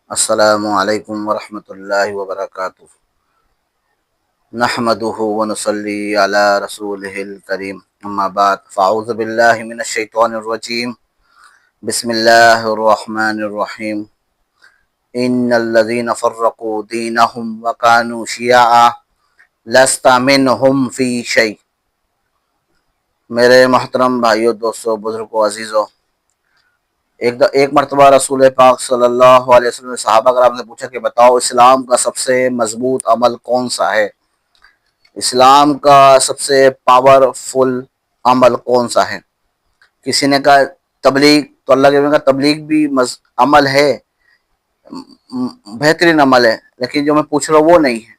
السلام علیکم ورحمۃ اللہ وبرکاتہ۔ نحمدہ ونصلی علی رسولہ الکریم، اما بعد فاعوذ باللہ من الشیطان الرجیم، بسم اللہ الرحمن الرحیم۔ ان الذین فرقوا دینہم وکانوا شیعا لست منہم فی شیء۔ میرے محترم بھائیو، دوستو، بزرگوں، عزیزو، ایک مرتبہ رسول پاک صلی اللہ علیہ وسلم نے صحابہ کرام سے پوچھا کہ بتاؤ اسلام کا سب سے مضبوط عمل کون سا ہے؟ اسلام کا سب سے پاورفل عمل کون سا ہے؟ کسی نے کہا تبلیغ، تو اللہ کے کہا تبلیغ بھی عمل ہے، بہترین عمل ہے، لیکن جو میں پوچھ رہا ہوں وہ نہیں ہے۔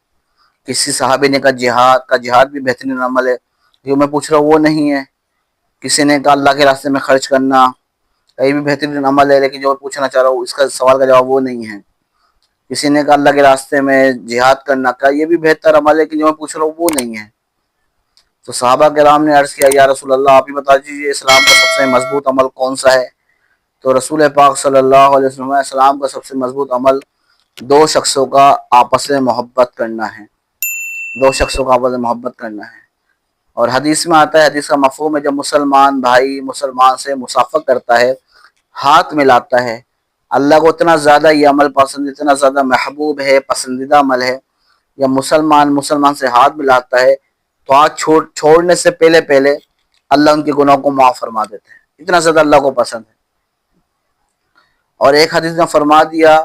کسی صحابی نے کہا جہاد بھی بہترین عمل ہے، جو میں پوچھ رہا ہوں وہ نہیں ہے۔ کسی نے کہا اللہ کے راستے میں خرچ کرنا، یہ بھی بہترین عمل ہے، لیکن جو میں پوچھنا چاہ رہا ہوں اس کا سوال کا جواب وہ نہیں ہے۔ کسی نے کہا اللہ کے راستے میں جہاد کرنا کا، یہ بھی بہتر عمل ہے، لیکن جو میں پوچھ رہا ہوں وہ نہیں ہے۔ تو صحابہ کرام نے عرض کیا یا رسول اللہ آپ ہی بتا دیجیے اسلام کا سب سے مضبوط عمل کون سا ہے؟ تو رسول پاک صلی اللہ علیہ وسلم اسلام کا سب سے مضبوط عمل دو شخصوں کا آپس میں محبت کرنا ہے، دو شخصوں کا آپس میں محبت کرنا ہے۔ اور حدیث میں آتا ہے، حدیث کا مفہوم ہے، جب مسلمان بھائی مسلمان سے مصافحہ کرتا ہے، ہاتھ ملاتا ہے، اللہ کو اتنا زیادہ یہ عمل پسند، اتنا زیادہ محبوب ہے، پسندیدہ عمل ہے۔ جب مسلمان سے ہاتھ ملاتا ہے تو ہاتھ چھوڑنے سے پہلے اللہ ان کے گناہوں کو معاف فرما دیتے ہیں، اتنا زیادہ اللہ کو پسند ہے۔ اور ایک حدیث میں فرما دیا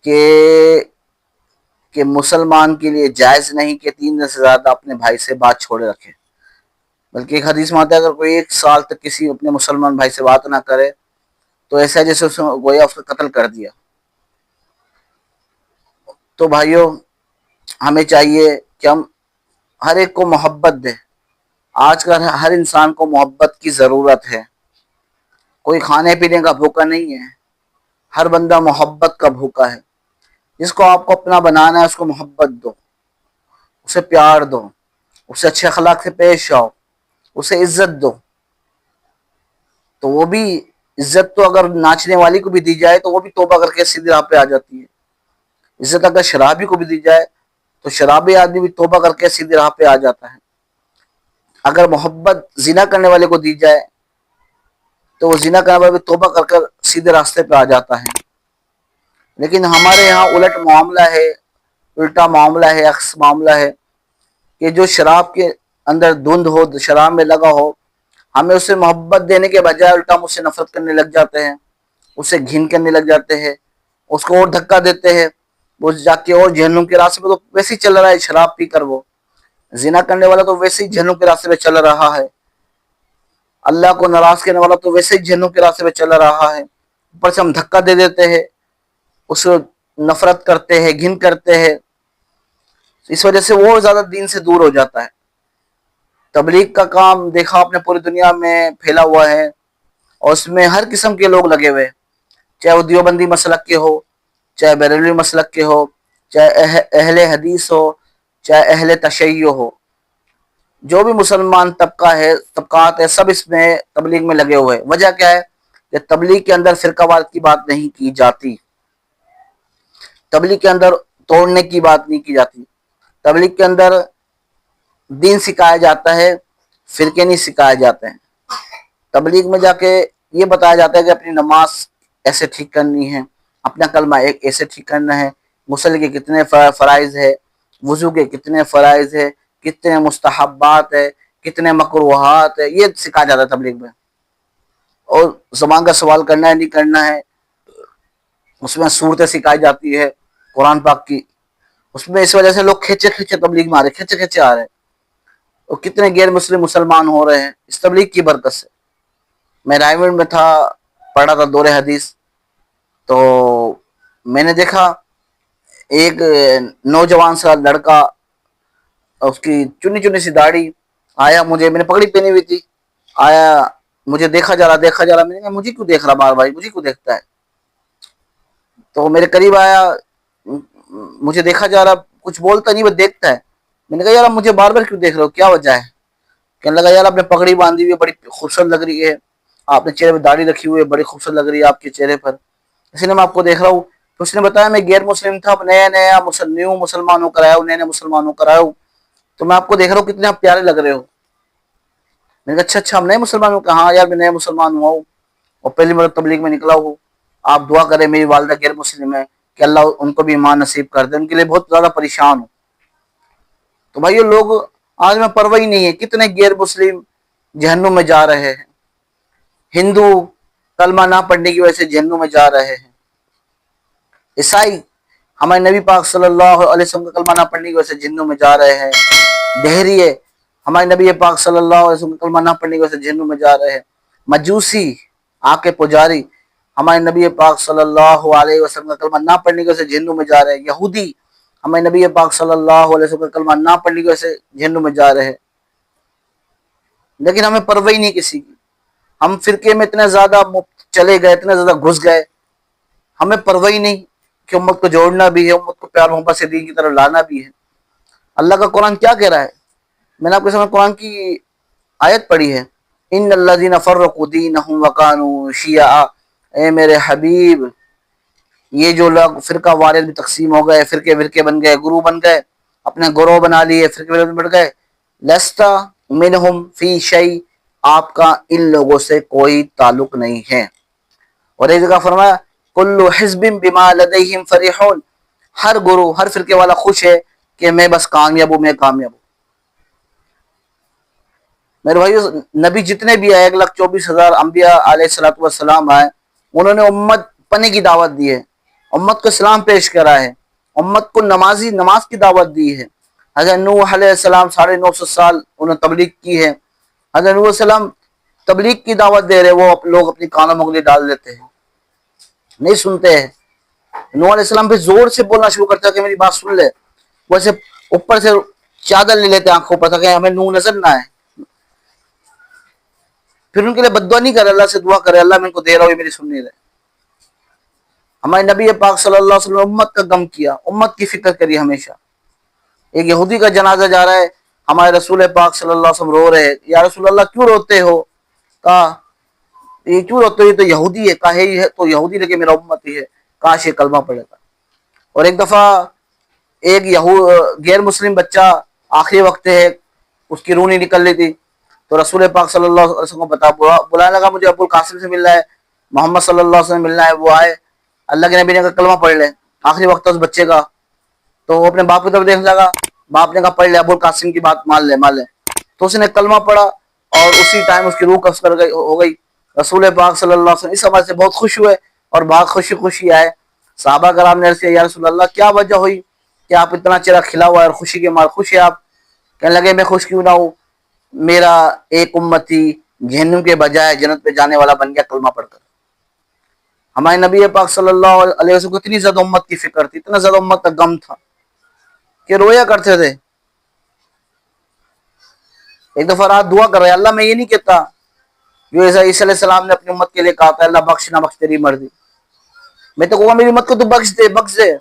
کہ مسلمان کے لیے جائز نہیں کہ 3 دن سے زیادہ اپنے بھائی سے بات چھوڑے رکھے، بلکہ ایک حدیث میں آتا ہے اگر کوئی 1 سال تک کسی اپنے مسلمان بھائی سے بات نہ کرے تو ایسا ہے جیسے اس نے گویا اس کو قتل کر دیا۔ تو بھائیو، ہمیں چاہیے کہ ہم ہر ایک کو محبت دیں۔ آج کل ہر انسان کو محبت کی ضرورت ہے، کوئی کھانے پینے کا بھوکا نہیں ہے، ہر بندہ محبت کا بھوکا ہے۔ جس کو آپ کو اپنا بنانا ہے اس کو محبت دو، اسے پیار دو، اسے اچھے اخلاق سے پیش آؤ، اسے عزت دو۔ تو وہ بھی عزت تو اگر ناچنے والی کو بھی دی جائے تو وہ بھی توبہ کر کے سیدھی راہ پہ آ جاتی ہے۔ عزت اگر شرابی کو بھی دی جائے تو شرابی آدمی بھی توبہ کر کے سیدھی راہ پہ آ جاتا ہے۔ اگر محبت زنا کرنے والے کو دی جائے تو وہ زنا کرنے والے بھی توبہ کر سیدھے راستے پہ آ جاتا ہے۔ لیکن ہمارے یہاں الٹا معاملہ ہے، عکس معاملہ ہے کہ جو شراب کے اندر دھند ہو، شراب میں لگا ہو، ہمیں اسے محبت دینے کے بجائے الٹا ہم اسے نفرت کرنے لگ جاتے ہیں، اسے گھن کرنے لگ جاتے ہیں، اس کو اور دھکا دیتے ہیں، وہ جا کے اور جہنم کے راستے پہ تو ویسے ہی چل رہا ہے، شراب پی کر وہ زنا کرنے والا تو ویسے ہی جہنم کے راستے پہ چل رہا ہے، اللہ کو ناراض کرنے والا تو ویسے ہی جہنم کے راستے پہ چل رہا ہے۔ اوپر سے ہم دھکا دے دیتے ہیں، اس کو نفرت کرتے ہیں، گھن کرتے ہیں، اس وجہ سے وہ زیادہ دین سے دور ہو جاتا ہے۔ تبلیغ کا کام دیکھا آپ نے پوری دنیا میں پھیلا ہوا ہے، اور اس میں ہر قسم کے لوگ لگے ہوئے، چاہے وہ دیوبندی مسلک کے ہو، چاہے بریلوی مسلک کے ہو، چاہے اہل حدیث ہو، چاہے اہل تشیع ہو، جو بھی مسلمان طبقات ہے، سب اس میں تبلیغ میں لگے ہوئے۔ وجہ کیا ہے کہ تبلیغ کے اندر فرقہ وارت کی بات نہیں کی جاتی، تبلیغ کے اندر توڑنے کی بات نہیں کی جاتی، تبلیغ کے اندر دین سکھایا جاتا ہے، فرقے نہیں سکھائے جاتے ہیں۔ تبلیغ میں جا کے یہ بتایا جاتا ہے کہ اپنی نماز ایسے ٹھیک کرنی ہے، اپنا کلمہ ایسے ٹھیک کرنا ہے، غسل کے کتنے فرائض ہے، وضو کے کتنے فرائض ہے، کتنے مستحبات ہے، کتنے مکروہات ہے، یہ سکھایا جاتا ہے تبلیغ میں۔ اور زبان کا سوال کرنا ہے نہیں کرنا ہے، اس میں صورتیں سکھائی جاتی ہے قرآن پاک کی، اس میں اس وجہ سے لوگ کھچے تبلیغ میں آ رہے، کھچے آ رہے ہیں، اور کتنے غیر مسلم مسلمان ہو رہے ہیں اس تبلیغ کی برکت سے۔ میں رائے گنج میں تھا، پڑھا تھا دور حدیث، تو میں نے دیکھا ایک نوجوان سا لڑکا، اس کی چنی سی داڑھی، آیا میں نے پگڑی پہنی ہوئی تھی، آیا مجھے دیکھا جا رہا، میں نے کہا مجھے کیوں دیکھ رہا بار بھائی، مجھے کیوں دیکھتا ہے؟ تو میرے قریب آیا، مجھے دیکھا جا رہا، کچھ بولتا نہیں، وہ دیکھتا ہے۔ میں نے کہا یار مجھے بار کیوں دیکھ رہے ہو، کیا وجہ ہے؟ کہنے لگا یار آپ نے پگڑی باندھی ہوئی ہے، بڑی خوبصورت لگ رہی ہے، آپ نے چہرے پہ داڑھی رکھی ہوئی ہے، بڑی خوبصورت لگ رہی ہے آپ کے چہرے پر، اسی لیے میں آپ کو دیکھ رہا ہوں، تو اس نے بتایا میں غیر مسلم تھا، اب نیا نیا نیو مسلمان ہو کر آیا ہوں، نئے نئے مسلمان ہو کر آیا ہوں، تو میں آپ کو دیکھ رہا ہوں کتنے آپ پیارے لگ رہے ہو۔ میں نے کہا اچھا اچھا ہم نئے مسلمان ہوں؟ کہا ہاں یار میں نیا مسلمان ہوا ہوں اور پہلی مرتبہ تبلیغ میں نکلا ہوں، آپ دعا کریں میری والدہ غیر مسلم ہے کہ اللہ ان کو بھی ایمان نصیب کر دے، ان کے لیے بہت زیادہ پریشان ہوں۔ تو بھائیو لوگ آج میں پرواہ ہی نہیں ہے، کتنے غیر مسلم جہنم میں جا رہے ہیں، ہندو کلمہ نہ پڑھنے کی وجہ سے جہنم میں جا رہے ہیں، عیسائی ہمارے نبی پاک صلی اللہ علیہ وسلم کا کلمہ نہ پڑھنے کی وجہ سے جہنم میں جا رہے ہیں، دہریے ہمارے نبی پاک صلی اللہ علیہ وسلم کا کلمہ نہ پڑھنے کی وجہ سے جہنم میں جا رہے ہیں، مجوسی آگ کے پجاری ہمارے نبی پاک صلی اللہ علیہ وسلم کا کلمہ نہ پڑھنے کی وجہ سے جہنم میں جا رہے ہیں، یہودی ہمارے نبی پاک صلی اللہ علیہ وسلم کا کلمہ نہ پڑھنے کی وجہ سے جہنم میں جا رہے ہیں، لیکن ہمیں پرواہ نہیں کسی کی، ہم فرقے میں اتنے زیادہ چلے گئے، اتنے زیادہ گھس گئے، ہمیں پرواہ نہیں کہ امت کو جوڑنا بھی ہے، امت کو پیار محبت سے دین کی طرف لانا بھی ہے۔ اللہ کا قرآن کیا کہہ رہا ہے؟ میں نے آپ کے سامنے قرآن کی آیت پڑھی ہے، ان الذین فرقوا دینہم وکانوا شیعا، اے میرے حبیب یہ جو لوگ فرقہ وارث بھی تقسیم ہو گئے، فرقے بن گئے، گروہ بن گئے، اپنے گروہ بنا لیے، فرقے بڑھ گئے، لستا منہم فی شیء، آپ کا ان لوگوں سے کوئی تعلق نہیں ہے۔ اور ایک جگہ فرمایا کل حزب بما لدیہم فرحون، ہر گروہ ہر فرقے والا خوش ہے کہ میں بس کامیاب ہوں، میں کامیاب ہوں۔ میرے بھائیو نبی جتنے بھی آئے 1,24,000 انبیاء علیہ السلام آئے، انہوں نے امت پنے کی دعوت دی ہے، امت کو اسلام پیش کرا ہے، امت کو نماز کی دعوت دی ہے۔ حضرت نوح علیہ السلام 950 سال انہوں نے تبلیغ کی ہے، حضرت نوح علیہ السلام تبلیغ کی دعوت دے رہے، وہ لوگ اپنی کانوں میں انگلی ڈال دیتے ہیں، نہیں سنتے ہیں۔ نوح علیہ السلام پہ زور سے بولنا شروع کرتا ہے کہ میری بات سن لے، ویسے اوپر سے چادر لے لیتے آنکھوں پر تاکہ ہمیں نور نظر نہ آئے، پھر ان کے لیے بد دعا نہیں کرے، اللہ سے دعا کرے اللہ میں ان کو دے رہا ہوں یہ میری سن نہیں رہے۔ ہمارے نبی پاک صلی اللہ علیہ وسلم امت کا غم کیا، امت کی فکر کری ہمیشہ۔ ایک یہودی کا جنازہ جا رہا ہے، ہمارے رسول پاک صلی اللہ علیہ وسلم رو رہے ہیں، یا رسول اللہ کیوں روتے ہو؟ کہا یہ کیوں روتے ہو؟ یہ تو یہودی ہے۔ کہا ہے تو یہودی لیکن میرا امت ہی ہے، کاش یہ کلمہ پڑھے گا۔ اور ایک دفعہ ایک غیر مسلم بچہ آخری وقت ہے، اس کی روح نہیں نکل رہی تھی، تو رسول پاک صلی اللہ علیہ وسلم کو بلانے لگا مجھے ابو القاسم سے ملنا ہے، محمد صلی اللہ علیہ وسلم ملنا ہے۔ وہ آئے، اللہ کے نبی نے کہا کلمہ پڑھ لے، آخری وقت اس بچے کا، تو وہ اپنے باپ کی طرف دیکھنے لگا، باپ نے کہا پڑھ لے، ابو القاسم کی بات مان لے، تو اس نے کلمہ پڑھا اور اسی ٹائم اس کی روح قبض ہو گئی۔ رسول پاک صلی اللہ علیہ وسلم اس سمجھ سے بہت خوش ہوئے اور بہت خوشی آئے۔ صحابہ کرام نے عرض کیا یا رسول اللہ کیا وجہ ہوئی کہ آپ اتنا چہرہ کھلا ہوا ہے اور خوشی کے مار خوش ہے آپ؟ کہنے لگے میں خوش کیوں نہ ہوں، میرا ایک امتی جہنم کے بجائے جنت پہ جانے والا بن گیا کلمہ پڑھ کر۔ ہمارے نبی پاک صلی اللہ علیہ وسلم کو اتنی زیادہ امت کی فکر تھی، اتنا زیادہ امت کا غم تھا کہ رویا کرتے تھے۔ ایک دفعہ رات دعا کر رہے، اللہ میں یہ نہیں کہتا جو عیسیٰ علیہ السلام نے اپنی امت کے لیے کہا تھا اللہ بخش نہ بخش تیری مرضی، میں تو کہوں گا میری امت کو تو بخش دے۔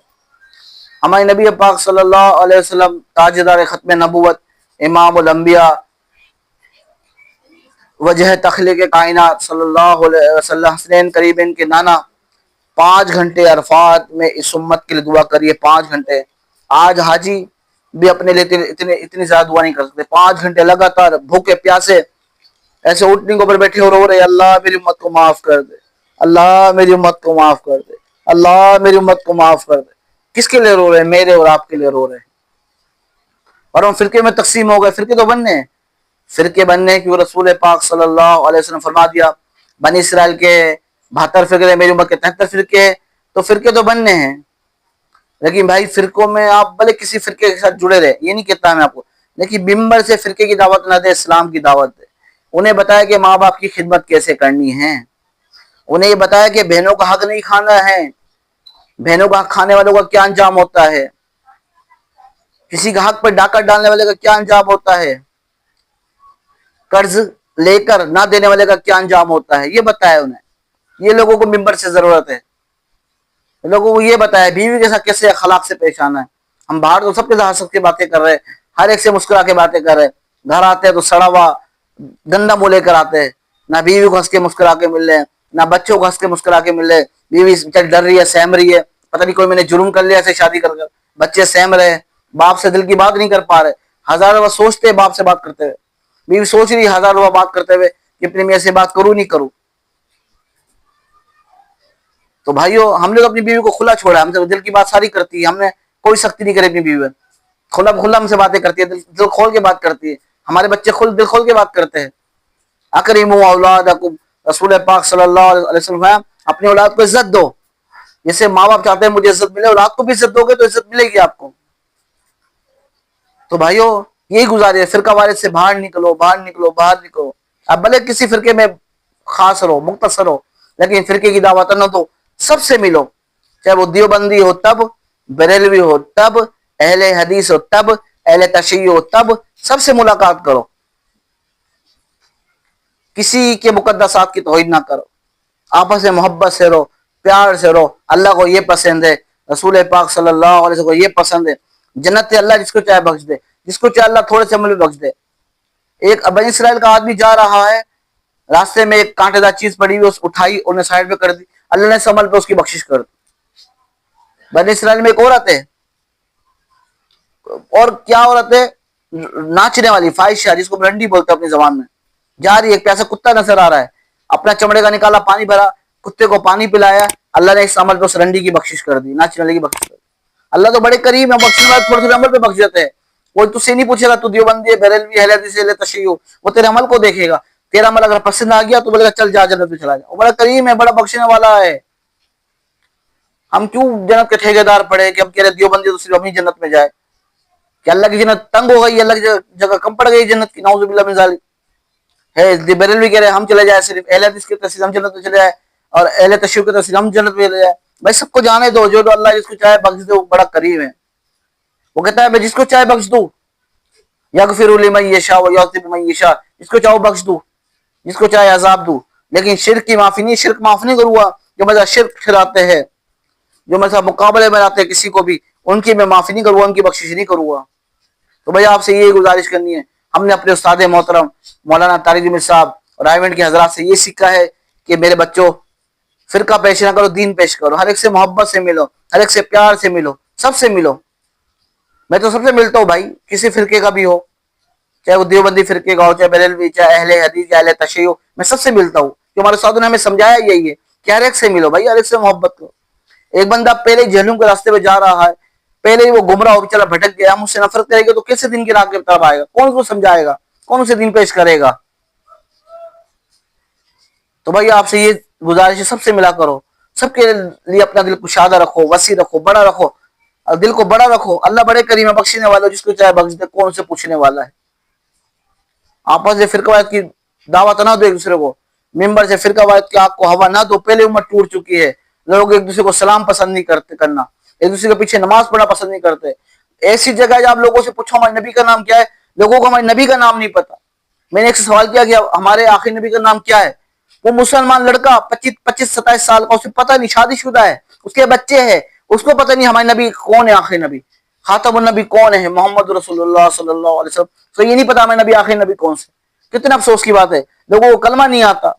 ہمارے نبی پاک صلی اللہ علیہ وسلم تاجدار ختم نبوت، امام الانبیاء، وجہ تخلیق کائنات صلی اللہ علیہ وسلم، حسنین قریبین کے نانا، 5 گھنٹے عرفات میں اس امت کے لیے دعا کریے، 5 گھنٹے۔ آج حاجی بھی اپنے لیے اتنی زیادہ دعا نہیں کر سکتے، 5 گھنٹے لگاتار بھوکے پیاسے ایسے اٹھنے کے اوپر بیٹھے ہو رو رہے اللہ میری امت کو معاف کر دے، اللہ میری امت کو معاف کر دے، اللہ میری امت کو معاف کر دے۔ کس کے لیے رو رہے ہیں؟ میرے اور آپ کے لیے رو رہے ہیں۔ اور ہم فرقے میں تقسیم ہو گئے، فرقے تو بننے ہیں، فرقے بننے کی رسول پاک صلی اللہ علیہ وسلم فرما دیا بنی اسرائیل کے 72 فرقے، میری امت کے 73 فرقے، تو فرقے تو بننے ہیں۔ لیکن بھائی فرقوں میں آپ بھلے کسی فرقے کے ساتھ جڑے رہے، یہ نہیں کہتا میں آپ کو، لیکن ممبر سے فرقے کی دعوت نہ دے، اسلام کی دعوت دے، انہیں بتایا کہ ماں باپ کی خدمت کیسے کرنی ہے، انہیں یہ بتایا کہ بہنوں کا حق نہیں کھانا ہے، بہنوں کا حق کھانے والوں کا کیا انجام ہوتا ہے، کسی کا حق پر ڈاکہ ڈالنے والے کا کیا انجام ہوتا ہے، قرض لے کر نہ دینے والے کا کیا انجام ہوتا ہے، یہ بتایا انہیں۔ یہ لوگوں کو ممبر سے ضرورت ہے، لوگوں کو یہ بتایا بیوی کے ساتھ کیسے اخلاق سے پیش آنا ہے۔ ہم باہر تو سب کے ساتھ ہنس کے باتیں کر رہے، ہر ایک سے مسکرا کے باتیں کر رہے، گھر آتے ہیں تو سڑا ہوا گندا منہ لے کر آتے ہیں، نہ بیوی کو ہنس کے مسکرا کے مل رہے ہیں، نہ بچوں کو ہنس کے مسکرا کے مل رہے، بیوی ڈر رہی ہے، سہم رہی ہے، پتہ نہیں کوئی میں نے جرم کر لیا ایسے شادی کر کر، بچے سہم رہے، باپ سے دل کی بات نہیں کر پا رہے، ہزاروں وہ سوچتے باپ سے بات کرتے ہوئے، بیوی سوچ رہی ہزاروں وہ بات کرتے ہوئے کہ اپنی میاں سے بات کروں نہیں کروں۔ تو بھائیو ہم نے تو اپنی بیوی کو کھلا چھوڑا، ہم سے دل کی بات ساری کرتی ہے، ہم نے کوئی سختی نہیں کری اپنی بیوی میں، کھلا ہم سے باتیں کرتی ہے، دل کھول کے بات کرتی ہے، ہمارے بچے دل کھول کے بات کرتے ہیں۔ اکرموا اولادکم، رسول پاک صلی اللہ علیہ وسلم اپنی اولاد کو عزت دو، جیسے ماں باپ چاہتے ہیں مجھے عزت ملے، اولاد کو بھی عزت دو گے تو عزت ملے گی آپ کو۔ تو بھائیو یہی گزارش ہے، فرقہ وارث سے باہر نکلو، باہر نکلو، باہر نکلو۔ اب بھلے کسی فرقے میں خاص رہو، مختصر ہو، لیکن فرقے کی دعوت نہ دو، سب سے ملو، چاہے وہ دیوبندی ہو تب، بریلوی ہو تب، اہل حدیث ہو تب، اہل تشیع ہو تب، سب سے ملاقات کرو، کسی کے مقدسات کی توہین نہ کرو، آپس میں محبت سے رہو، پیار سے رہو۔ اللہ کو یہ پسند ہے، رسول پاک صلی اللہ علیہ وسلم کو یہ پسند ہے، جنت اللہ جس کو چاہے بخش دے، جس کو چاہے اللہ تھوڑے سے عمل میں بخش دے۔ ایک بنی اسرائیل کا آدمی جا رہا ہے، راستے میں ایک کانٹے دار چیز پڑی ہوئی، اس اٹھائی انہیں سائڈ پہ کر دی، اللہ نے سمجھ پہ اس کی بخشش کر دی۔ بنی اسرائیل میں ایک عورت ہے، اور کیا عورت ہے، ناچنے والی فاحشہ، جس کو رنڈی بولتے ہیں اپنی زبان میں، جا رہی ہے، ایک پیاسا کتا نظر آ رہا ہے، اپنا چمڑے کا نکالا، پانی بھرا، کتے کو پانی پلایا، اللہ نے اس عمل پہ اس رنڈی کی بخشش کر دی، ناچنے والے کی بخشش کر دی۔ اللہ تو بڑے کریم ہے، بخشنے والے تھوڑے تھوڑے عمل پہ بخش دیتے ہیں۔ کوئی تجھ سے نہیں پوچھے گا تو دیوبندی ہے، بریلوی ہے، اہل حدیث ہے، اہل تشیع، وہ تیرے عمل کو دیکھے گا، تیرا عمل اگر پسند آ گیا تو بولے گا چل جا جنت میں چلا جا۔ وہ بڑا کریم ہے، بڑا بخشنے والا ہے۔ ہم کیوں جنت کے ٹھیکے دار پڑے کہ ہم کہہ رہے دیوبندی تو صرف اپنی جنت میں جائے، کہ اللہ کی جنت تنگ ہو گئی، اللہ کی جگہ کم پڑ گئی جنت کی، نعوذ باللہ من ذالک ہے۔ بریلوی کہہ رہے ہم چلے جائے، صرف اہل حدیث کی تفسیر ہم جنت میں چلے جائے، اور اہل تشیع کی تفسیر ہم جنت میں چلے جائے۔ بھائی سب کو جانے دو، جو اللہ جس کو چاہے بخش دے، وہ بڑا کریم ہے۔ وہ کہتا ہے میں جس کو چاہے بخش دوں، یغفر لمن یشاء ویعذب من یشاء، جس کو چاہو بخش دوں، جس کو چاہے عذاب دوں، لیکن شرک کی معافی نہیں، شرک معاف نہیں کروں گا۔ جو میرا شرک کھلاتے ہیں، جو میرے ساتھ مقابلے میں لاتے ہیں کسی کو بھی، ان کی میں معافی نہیں کروں گا، ان کی بخشش نہیں کروں گا۔ تو بھائی آپ سے یہ گزارش کرنی ہے، ہم نے اپنے استاد محترم مولانا طارق جمیل صاحب اور رائمنڈ کے حضرات سے یہ سیکھا ہے کہ میرے بچوں فرقہ پیش نہ کرو، دین پیش کرو، ہر ایک سے محبت سے ملو، ہر ایک سے پیار سے ملو، سب سے ملو۔ میں تو سب سے ملتا ہوں بھائی، کسی فرقے کا بھی ہو، چاہے وہ دیوبندی فرقے کا ہو، چاہے بریلوی، چاہے اہل حدیث، چاہے اہل تشیع، میں سب سے ملتا ہوں، کہ ہمارے استادوں نے ہمیں سمجھایا یہی ہے کہ ہر ایک سے ملو بھائی، ہر ایک سے محبت کرو۔ ایک بندہ پہلے جہنم کے راستے پہ جا رہا ہے، پہلے ہی وہ گمراہ ہو بیچارہ بھٹک گیا، ہم اس سے نفرت کرے گا تو کیسے دین کی راہ کی طرف آئے گا؟ کون اس کو سمجھائے گا؟ کون اسے دین پیش کرے گا؟ تو بھائی آپ سے یہ گزارش ہے، سب سے ملا کرو، سب کے لیے اپنا دل کشادہ رکھو، وسیع رکھو، بڑا رکھو، اور دل کو بڑا رکھو۔ اللہ بڑے کریم ہے، بخشنے والا، جس کو چاہے بخش دے، کون سے پوچھنے والا ہے۔ آپس میں فرقہ واحد کی دعوت نہ دو ایک دوسرے کو، ممبر سے فرقہ واحد کی آگ کو ہوا نہ دو، پہلے امت ٹوٹ چکی ہے، لوگ ایک دوسرے کو سلام پسند نہیں کرتے کرنا، ایک دوسرے کے پیچھے نماز پڑھنا پسند نہیں کرتے۔ ایسی جگہ ہے آپ لوگوں سے پوچھو ہمارے نبی کا نام کیا ہے، لوگوں کو ہمارے نبی کا نام نہیں پتا۔ میں نے ایک سے سوال کیا کہ ہمارے آخری نبی کا نام کیا ہے؟ وہ مسلمان لڑکا 25-27 سال کا، اسے پتہ نہیں، شادی شدہ ہے، اس کے بچے ہیں، اس کو پتہ نہیں ہمارے نبی کون ہے، آخری نبی خاتم النبی کون ہے، محمد رسول اللہ صلی اللہ علیہ وسلم، تو یہ نہیں پتا ہمیں نبی آخری نبی کون سے۔ کتنا افسوس کی بات ہے، لوگوں کو کلمہ نہیں آتا،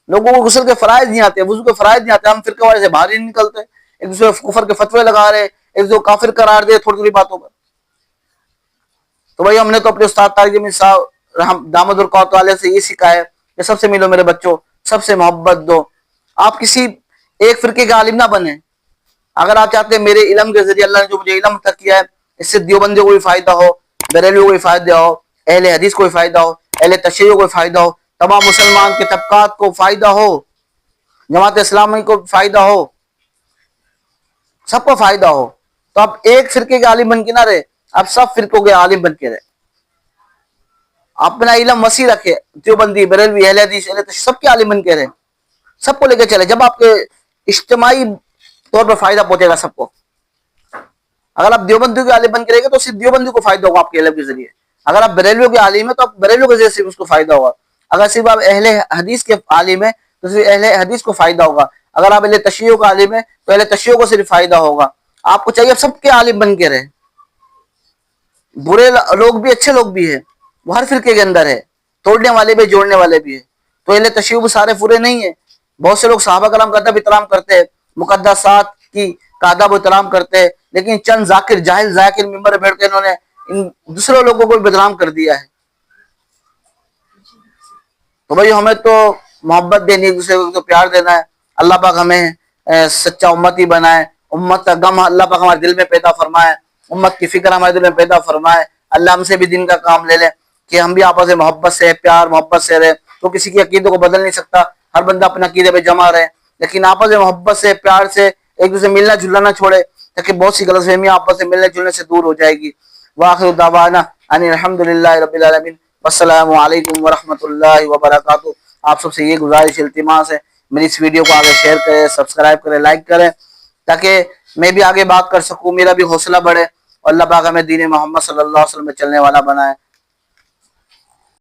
لوگوں کو غسل کے فرائض نہیں آتے، وضو کے فرائض نہیں آتے، ہم فرقہ والے سے باہر ہی نہیں نکلتے، ایک دوسرے کفر کے فتوے لگا رہے، ایک دوسرے کافر قرار دے تھوڑی تھوڑی باتوں پر۔ تو بھائی ہم نے تو اپنے استاد طارق جمیل صاحب دامد القوت والے سے یہ سیکھا ہے کہ سب سے ملو میرے بچوں، سب سے محبت دو، آپ کسی ایک فرقے کے عالم نہ بنیں۔ اگر آپ چاہتے ہیں میرے علم کے ذریعے اللہ نے جو مجھے علم تک کیا ہے، اس سے دیوبندیوں کو بھی فائدہ ہو، بریلویوں کو بھی فائدہ ہو، اہل حدیث کو بھی فائدہ ہو، اہل تشیع کو بھی فائدہ ہو، تمام مسلمان کے طبقات کو فائدہ ہو، جماعت اسلامی کو فائدہ ہو، سب کو فائدہ ہو، تو آپ ایک فرقے کے عالم بن کے نہ رہے، آپ سب فرقوں کے عالم بن کے رہے، اپنا علم وسیع رکھے، دیوبندی، بریلوی، اہل حدیث، اہل تشیع، سب کے عالم بن کے رہے، سب کو لے کے چلے۔ جب آپ کے اجتماعی طور پر فائدہ پہنچے گا سب کو۔ اگر آپ دیوبندیوں کے عالم بن کے رہے گے تو صرف دیوبندیوں کو فائدہ ہوگا آپ کے علم کے ذریعے، اگر آپ بریلویوں کے عالم ہیں تو آپ بریلویوں کے ذریعے صرف اس کو فائدہ ہوگا، اگر صرف آپ اہل حدیث کے عالم ہیں تو صرف اہل حدیث کو فائدہ ہوگا، اگر آپ اہل تشیع کا عالم ہیں تو اہل تشیع کو صرف فائدہ ہوگا۔ آپ کو چاہیے سب کے عالم بن کے رہے، برے لوگ بھی اچھے لوگ بھی ہیں، وہ ہر فرقے کے اندر ہے، توڑنے والے بھی جوڑنے والے بھی ہیں، تو اہل تشیع بھی سارے برے نہیں ہیں، بہت سے لوگ صحابہ کرام کا ادب احترام کرتے ہیں، مقدسات کی کا ادب و احترام کرتے ہیں، لیکن چند ذاکر جاہل ذاکر ممبر پہ بیٹھ کے انہوں نے ان دوسرے لوگوں کو بدنام کر دیا ہے۔ تو بھائی ہمیں تو محبت دینی، ایک دوسرے کو پیار دینا ہے۔ اللہ پاک ہمیں سچا امتی بنائے، امت کا غم اللہ پاک ہمارے دل میں پیدا فرمائے، امت کی فکر ہمارے دل میں پیدا فرمائے۔ اللہ ہم سے بھی دین کا کام لے لے کہ ہم بھی آپس میں محبت سے، پیار محبت سے رہے۔ تو کسی کی عقیدے کو بدل نہیں سکتا، ہر بندہ اپنے عقیدے پہ جمع رہے، لیکن آپس میں محبت سے، پیار سے ایک دوسرے ملنا جلنا نہ چھوڑے، تاکہ بہت سی غلط فہمیاں آپس میں ملنے جلنے سے دور ہو جائے گی۔ وآخر دعوانا ان الحمدللہ رب العالمین، والسلام علیکم ورحمۃ اللہ وبرکاتہ۔ آپ سب سے یہ گزارش التماس ہے، میری اس ویڈیو کو آگے شیئر کریں، سبسکرائب کریں، لائک کریں، تاکہ میں بھی آگے بات کر سکوں، میرا بھی حوصلہ بڑھے، اور اللہ پاک ہمیں دین محمد صلی اللہ علیہ وسلم میں چلنے والا بنائے۔